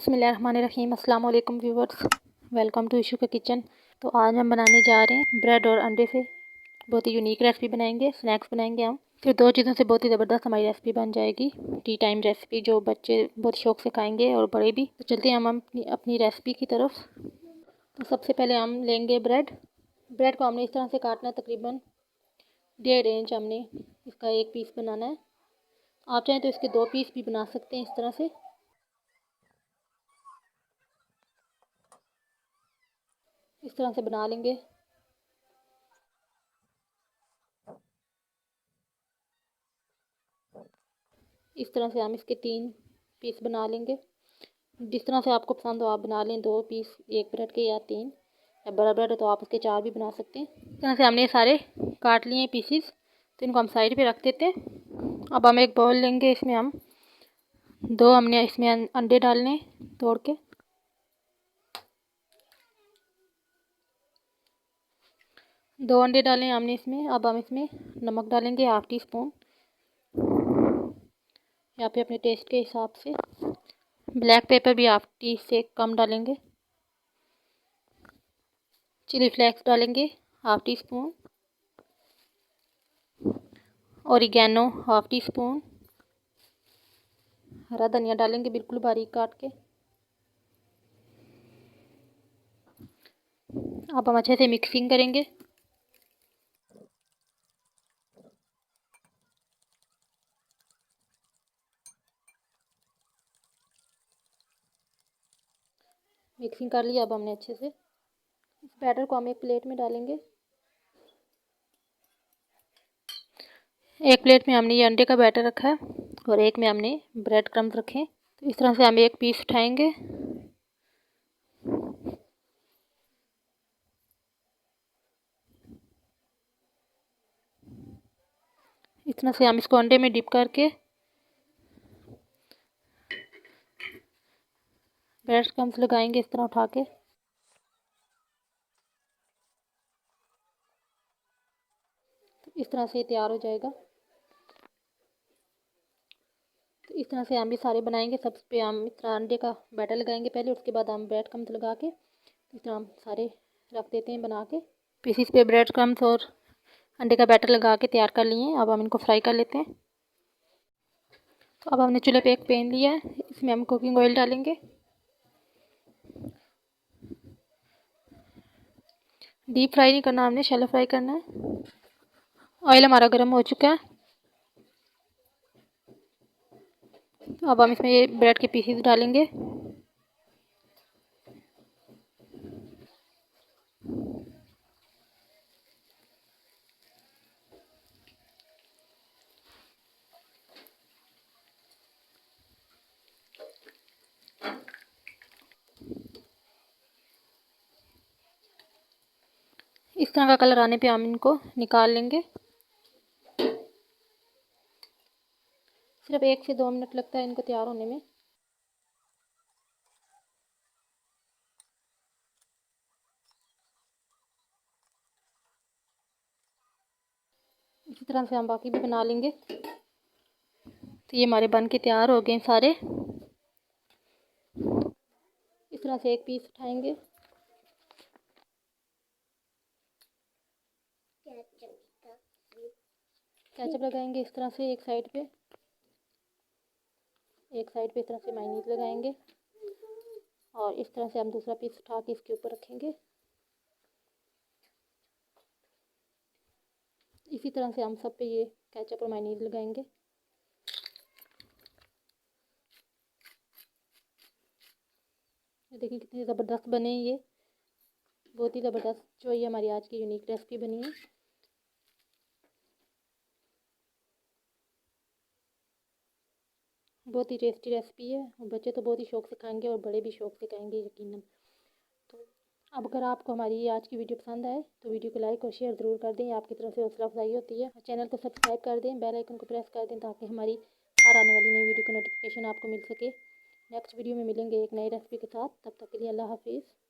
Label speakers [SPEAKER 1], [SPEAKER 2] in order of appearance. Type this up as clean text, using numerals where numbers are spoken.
[SPEAKER 1] बिस्मिल्लाहिर्रहमानिर्रहीम। अस्सलाम वालेकुम व्यूवर्स, वेलकम टू इशू का किचन। तो आज हम बनाने जा रहे हैं ब्रेड और अंडे से बहुत ही यूनिक रेसिपी बनाएंगे। स्नैक्स बनाएंगे हम। फिर दो चीज़ों से बहुत ही ज़बरदस्त हमारी रेसिपी बन जाएगी। टी टाइम रेसिपी जो बच्चे बहुत शौक से खाएंगे और बड़े भी। तो चलते हैं हम अपनी रेसिपी की तरफ। तो सबसे पहले हम लेंगे ब्रेड को हमने इस तरह से काटना है, तकरीबन 1.5 इंच हमने इसका एक पीस बनाना है। आप चाहें तो इसके 2 पीस भी बना सकते हैं। इस तरह से बना लेंगे। इस तरह से हम इसके 3 पीस बना लेंगे। जिस तरह से आपको पसंद हो आप बना लें, 2 पीस एक ब्रेड के या 3, या बड़ा ब्रेड है तो आप उसके 4 भी बना सकते हैं। इस तरह से हमने सारे काट लिए पीसीस, तो इनको हम साइड पे रख देते हैं। अब हम एक बाउल लेंगे, इसमें हम 2 हमने इसमें अंडे डालने तोड़ के। दो अंडे डालें हमने इसमें। अब हम इसमें नमक डालेंगे 1/2 टीस्पून, या फिर अपने टेस्ट के हिसाब से। ब्लैक पेपर भी 1/2 टी से कम डालेंगे। चिली फ्लेक्स डालेंगे 1/2 टीस्पून। Oregano 1/2 teaspoon. हरा धनिया डालेंगे बिल्कुल बारीक काट के। अब हम अच्छे से मिक्सिंग करेंगे। मिक्सिंग कर लिया। अब हमने अच्छे से इस बैटर को हम एक प्लेट में डालेंगे। एक प्लेट में हमने ये अंडे का बैटर रखा है और एक में हमने ब्रेड क्रम्स रखे हैं। तो इस तरह से हम एक पीस उठाएंगे। इस तरह से हम इसको अंडे में डिप करके ब्रेड क्रम्स लगाएंगे, इस तरह उठा के। तो इस तरह से ये तैयार हो जाएगा। तो इस तरह से हम भी सारे बनाएंगे। सब पे हम इस तरह अंडे का बैटर लगाएंगे पहले, उसके बाद हम ब्रेड क्रम्स लगा के इस तरह हम सारे रख देते हैं बना के। पीसीस पे ब्रेड क्रम्स और अंडे का बैटर लगा के तैयार कर लिए हैं। अब हम इनको फ्राई कर लेते हैं। तो अब हमने चूल्हे पे एक पैन लिया है, इसमें हम कुकिंग ऑयल डालेंगे। डीप फ्राई नहीं करना, हमने शैलो फ्राई करना है। ऑयल हमारा गर्म हो चुका है। अब हम इसमें ये ब्रेड के पीसेस डालेंगे। इस तरह का कलर आने पे हम इनको निकाल लेंगे। सिर्फ 1 से 2 मिनट लगता है इनको तैयार होने में। इसी तरह से हम बाकी भी बना लेंगे। तो ये हमारे बन के तैयार हो गए सारे। इस तरह से एक पीस उठाएंगे। केचप लगाएंगे इस तरह से एक साइड पे इस तरह से मायोनीज लगाएंगे और इस तरह से हम दूसरा पीस उठा के इसके ऊपर रखेंगे। इसी तरह से हम सब पे ये केचप और मायोनीज लगाएंगे। देखिए कितनी ज़बरदस्त बने ये, बहुत ही ज़बरदस्त जो ये हमारी आज की यूनिक रेसिपी बनी है। बहुत ही टेस्टी रेसिपी है और बच्चे तो बहुत ही शौक से खाएंगे और बड़े भी शौक से खाएंगे यकीनन। तो अब अगर आपको हमारी आज की वीडियो पसंद आए तो वीडियो को लाइक और शेयर ज़रूर कर दें। आपकी तरफ से हौसला अफजाई होती है। चैनल को सब्सक्राइब कर दें, बेल आइकन को प्रेस कर दें ताकि हमारी हर आने वाली नई वीडियो का नोटिफिकेशन आपको मिल सके। नेक्स्ट वीडियो में मिलेंगे एक नई रेसिपी के साथ। तब तक के लिए अल्लाह हाफिज़।